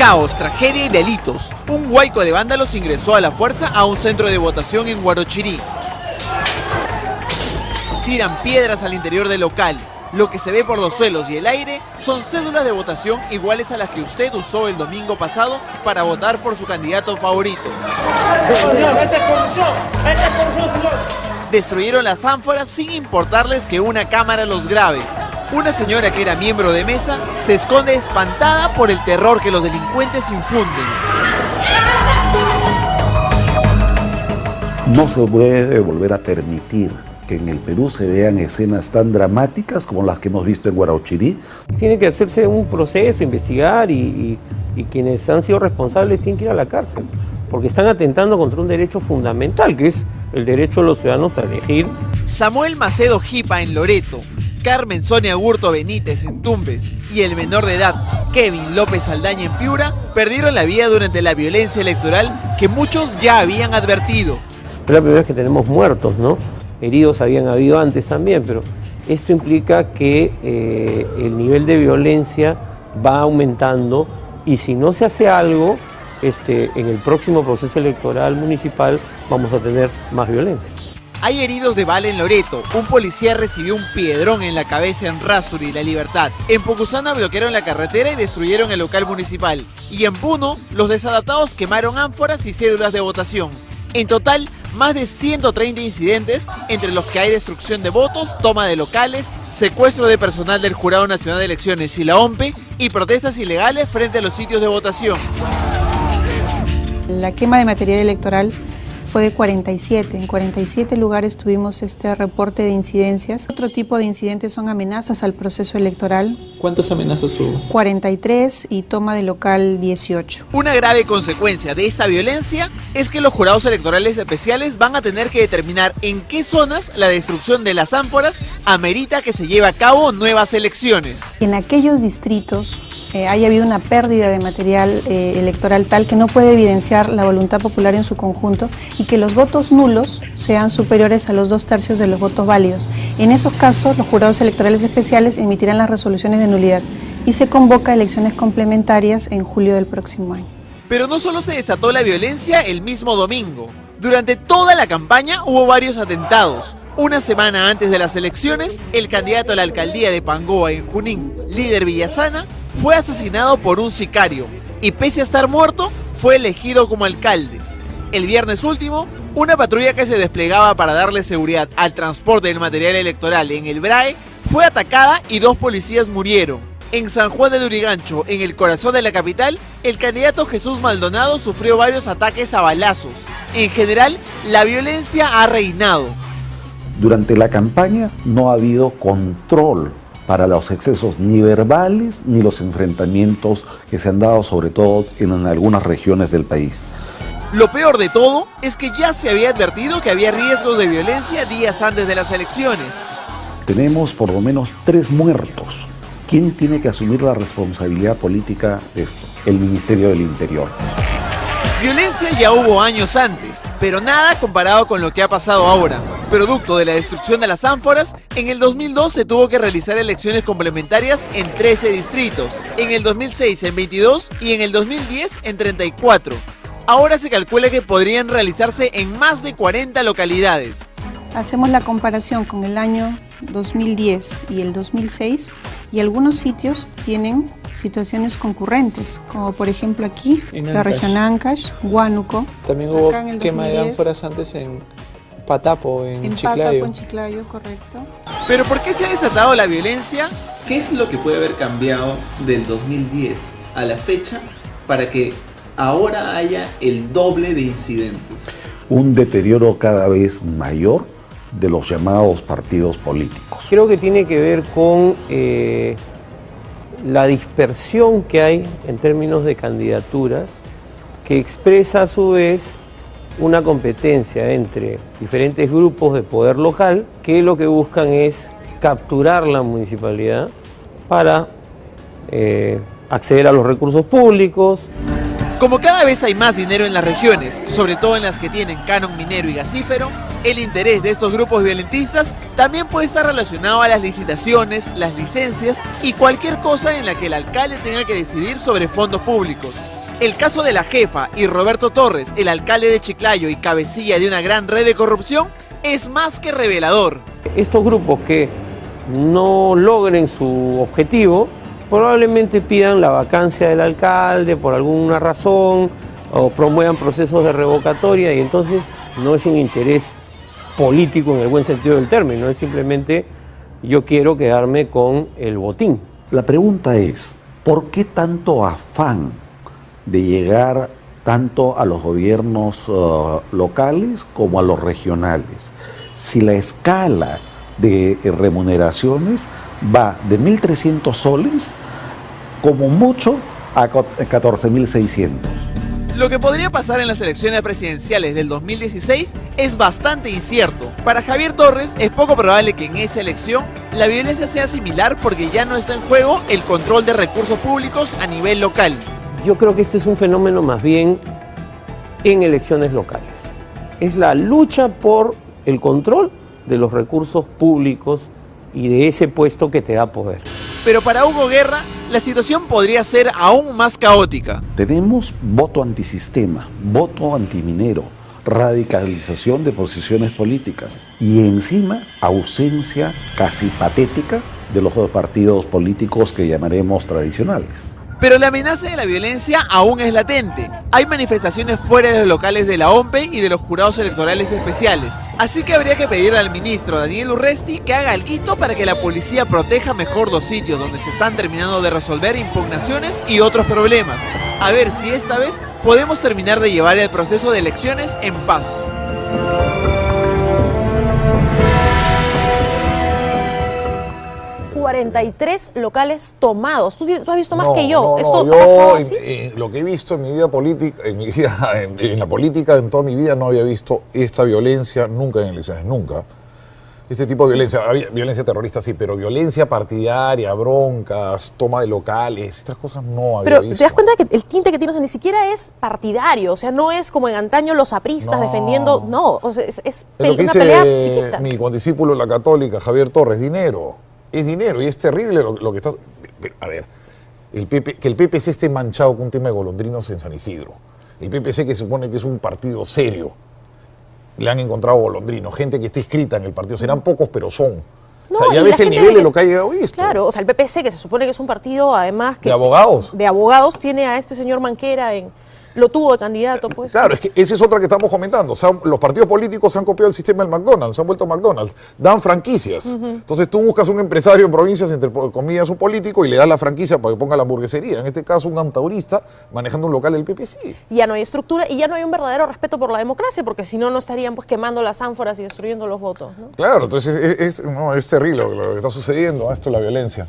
Caos, tragedia y delitos. Un huaico de vándalos ingresó a la fuerza a un centro de votación en Huarochirí. Tiran piedras al interior del local. Lo que se ve por los suelos y el aire son cédulas de votación iguales a las que usted usó el domingo pasado para votar por su candidato favorito. Destruyeron las ánforas sin importarles que una cámara los grabe. Una señora que era miembro de mesa se esconde espantada por el terror que los delincuentes infunden. No se puede volver a permitir que en el Perú se vean escenas tan dramáticas como las que hemos visto en Huarochirí. Tiene que hacerse un proceso, investigar y quienes han sido responsables tienen que ir a la cárcel, porque están atentando contra un derecho fundamental, que es el derecho de los ciudadanos a elegir. Samuel Macedo Jipa en Loreto, Carmen Sonia Hurto Benítez en Tumbes y el menor de edad, Kevin López Saldaña en Piura, perdieron la vida durante la violencia electoral que muchos ya habían advertido. Es la primera vez que tenemos muertos, ¿no? Heridos habían habido antes también, pero esto implica que el nivel de violencia va aumentando y si no se hace algo, en el próximo proceso electoral municipal vamos a tener más violencia. Hay heridos de bala en Loreto. Un policía recibió un piedrón en la cabeza en Rasuri, La Libertad. En Pucusana bloquearon la carretera y destruyeron el local municipal. Y en Puno, los desadaptados quemaron ánforas y cédulas de votación. En total, más de 130 incidentes, entre los que hay destrucción de votos, toma de locales, secuestro de personal del Jurado Nacional de Elecciones y la OMPE y protestas ilegales frente a los sitios de votación. La quema de material electoral fue de 47. En 47 lugares tuvimos este reporte de incidencias. Otro tipo de incidentes son amenazas al proceso electoral. ¿Cuántas amenazas hubo? 43 y toma de local 18. Una grave consecuencia de esta violencia es que los jurados electorales especiales van a tener que determinar en qué zonas la destrucción de las ánforas amerita que se lleve a cabo nuevas elecciones. En aquellos distritos haya habido una pérdida de material electoral tal que no puede evidenciar la voluntad popular en su conjunto y que los votos nulos sean superiores a los 2/3 de los votos válidos. En esos casos, los jurados electorales especiales emitirán las resoluciones de nulidad y se convoca a elecciones complementarias en julio del próximo año. Pero no solo se desató la violencia el mismo domingo. Durante toda la campaña hubo varios atentados. Una semana antes de las elecciones, el candidato a la alcaldía de Pangoa en Junín, Líder Villasana, fue asesinado por un sicario y pese a estar muerto, fue elegido como alcalde. El viernes último, una patrulla que se desplegaba para darle seguridad al transporte del material electoral en el BRAE fue atacada y 2 policías murieron. En San Juan de Lurigancho, en el corazón de la capital, el candidato Jesús Maldonado sufrió varios ataques a balazos. En general, la violencia ha reinado. Durante la campaña no ha habido control para los excesos ni verbales ni los enfrentamientos que se han dado sobre todo en algunas regiones del país. Lo peor de todo es que ya se había advertido que había riesgos de violencia días antes de las elecciones. Tenemos por lo menos 3 muertos. ¿Quién tiene que asumir la responsabilidad política de esto? El Ministerio del Interior. Violencia ya hubo años antes, pero nada comparado con lo que ha pasado ahora. Producto de la destrucción de las ánforas, en el 2002 se tuvo que realizar elecciones complementarias en 13 distritos, en el 2006 en 22 y en el 2010 en 34. Ahora se calcula que podrían realizarse en más de 40 localidades. Hacemos la comparación con el año 2010 y el 2006 y algunos sitios tienen situaciones concurrentes, como por ejemplo aquí, la región Ancash, Huánuco. También hubo quema de ánforas antes en Patapo, en Chiclayo. Patapo, en Chiclayo, correcto. ¿Pero por qué se ha desatado la violencia? ¿Qué es lo que puede haber cambiado del 2010 a la fecha para que ahora haya el doble de incidentes? Un deterioro cada vez mayor de los llamados partidos políticos. Creo que tiene que ver con la dispersión que hay en términos de candidaturas, que expresa a su vez una competencia entre diferentes grupos de poder local que lo que buscan es capturar la municipalidad para acceder a los recursos públicos. Como cada vez hay más dinero en las regiones, sobre todo en las que tienen canon minero y gasífero, el interés de estos grupos violentistas también puede estar relacionado a las licitaciones, las licencias y cualquier cosa en la que el alcalde tenga que decidir sobre fondos públicos. El caso de la jefa y Roberto Torres, el alcalde de Chiclayo y cabecilla de una gran red de corrupción, es más que revelador. Estos grupos que no logren su objetivo probablemente pidan la vacancia del alcalde por alguna razón o promuevan procesos de revocatoria, y entonces no es un interés político en el buen sentido del término, es simplemente yo quiero quedarme con el botín. La pregunta es, ¿por qué tanto afán de llegar tanto a los gobiernos locales como a los regionales? Si la escala de remuneraciones va de 1.300 soles, como mucho, a 14.600. Lo que podría pasar en las elecciones presidenciales del 2016 es bastante incierto. Para Javier Torres es poco probable que en esa elección la violencia sea similar, porque ya no está en juego el control de recursos públicos a nivel local. Yo creo que este es un fenómeno más bien en elecciones locales. Es la lucha por el control de los recursos públicos y de ese puesto que te da poder. Pero para Hugo Guerra, la situación podría ser aún más caótica. Tenemos voto antisistema, voto antiminero, radicalización de posiciones políticas y encima ausencia casi patética de los partidos políticos que llamaremos tradicionales. Pero la amenaza de la violencia aún es latente. Hay manifestaciones fuera de los locales de la OMPE y de los jurados electorales especiales. Así que habría que pedirle al ministro Daniel Urresti que haga algo para que la policía proteja mejor los sitios donde se están terminando de resolver impugnaciones y otros problemas. A ver si esta vez podemos terminar de llevar el proceso de elecciones en paz. 43 locales tomados. ¿Tú has visto más que yo? No, ¿Esto ha yo pasado así? lo que he visto en mi vida política, en la política, en toda mi vida, no había visto esta violencia nunca en elecciones, nunca. Este tipo de violencia, había violencia terrorista sí, pero violencia partidaria, broncas, toma de locales, estas cosas no había visto. Pero te das cuenta que el tinte que tiene, o sea, ni siquiera es partidario, o sea, no es como en antaño los apristas defendiendo, no, o sea, es lo que una dice pelea chiquita. mi condiscípulo en la Católica, Javier Torres, dinero. Es dinero y es terrible lo que está... A ver, que el PPC esté manchado con un tema de golondrinos en San Isidro. El PPC, que se supone que es un partido serio, le han encontrado golondrinos, gente que está inscrita en el partido. Serán pocos, pero son. No, o sea, ya ves el nivel de lo que ha llegado esto. Claro, o sea, el PPC, que se supone que es un partido, además... que ¿De abogados? De abogados, tiene a este señor Manquera lo tuvo de candidato, pues. Claro, es que esa es otra que estamos comentando. O sea, los partidos políticos se han copiado el sistema del McDonald's, se han vuelto McDonald's, dan franquicias. Entonces tú buscas un empresario en provincias, entre comillas, un político, y le das la franquicia para que ponga la hamburguesería. En este caso, un antaurista manejando un local del PPC. Ya no hay estructura y ya no hay un verdadero respeto por la democracia, porque si no, no estarían pues quemando las ánforas y destruyendo los votos, ¿no? Claro, entonces es terrible lo que está sucediendo, esto es la violencia.